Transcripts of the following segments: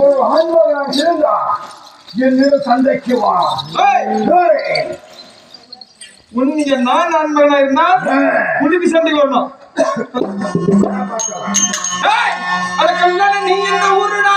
ஒரு ஆண்மகன் இருந்தா என்னிடம் சண்டைக்கு வா. உன்னிய நான் ஆண்மகனா இருந்தா உனக்கு சண்டைக்கு வரணும். அதுக்கு நீ இந்த ஊருடா.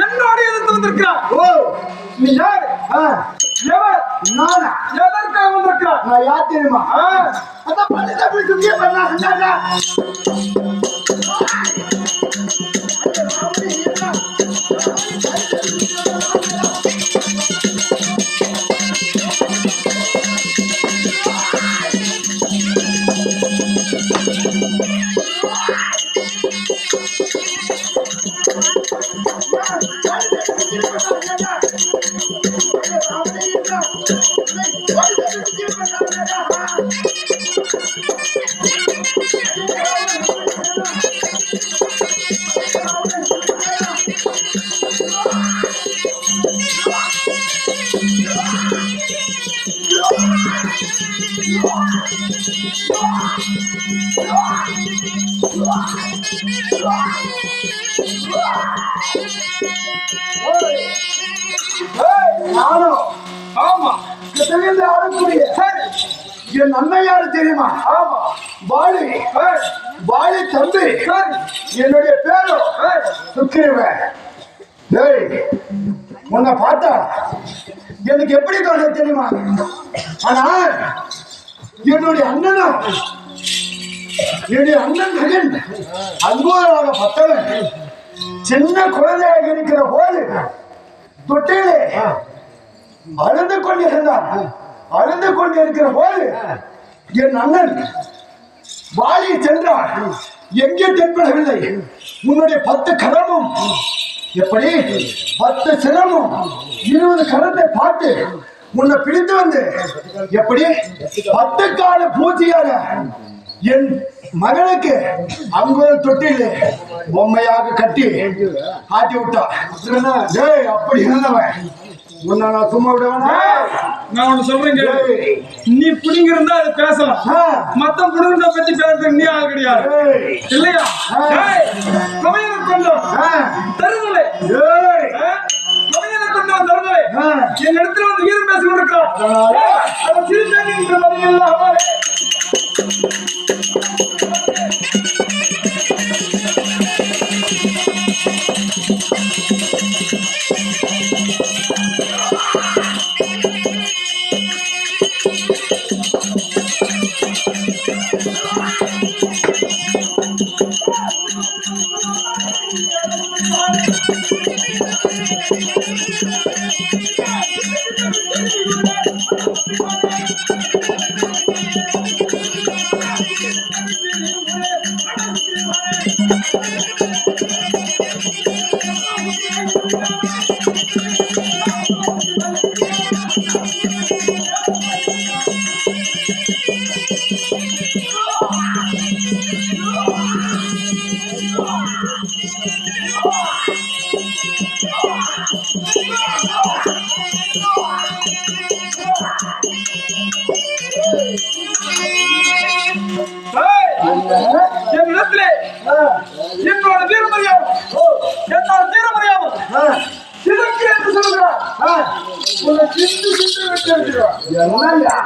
என்னோட எதிர்த்து வந்திருக்கிறார். ஓ, நீ யாரு? எவர்? நானா? எதற்காக வந்திருக்கிறார்? நான் யார் தெரியுமா? அந்த பள்ளியில போய் சுத்தியே பண்ணா நானும் ஆமா தெரிந்து ஆடக்கூடிய என் அண்ணன் யாரு தெரியுமா? ஆமா பாலி. பாலி தம்பி. என்னுடைய பேரும் சுக்கிரவன். உன்னை பார்த்தா எனக்கு எப்படி தோணுது தெரியுமா? ஆனா என்னுடைய அண்ணனும் என்னுடைய அண்ணன் மகன் அன்போராக பத்தவன் சின்ன குழந்தையாக இருக்கிற போது தொட்டிலே அழுந்து கொண்டிருந்தான். அழுந்து கொண்டிருக்கிற போது என் அண்ணன் வாலி சென்றார். எங்கே தென்படவில்லை. உன்னுடைய 10 கரமும் எப்படி 10 சிரமும் 20 கரத்தை பார்த்து உன்னை பிடித்து வந்து எப்படி 10 கால பூச்சியாக என் மகனுக்கு அங்குள்ள தொட்டில் பொம்மையாக கட்டி ஆட்டி விட்டா. அப்படி இருந்தவன் உன்னை நான் சும்மா விடுவேனா? நான் ஒண்ணு சொல்றேன், நீ புடிங்கிருந்தா அது பேசலாம். மத்த புடுங்க பத்தி பேசுறது நீ ஆள் கிடையாது இல்லையா? கொண்டோம் தருதலை கொண்டோம் தருதலை என் இடத்துல வந்து வீரம் பேசி கொண்டிருக்கிறான். சிறுத்தை என்னுடைய என்னோட தீரமறியாமல் என்னோட தீரமறியாமல் சிவக்கு என்று சொல்லுகிறார் உன்னை சிந்து சிந்து விட்டு இருக்கிறார் என்னய்யா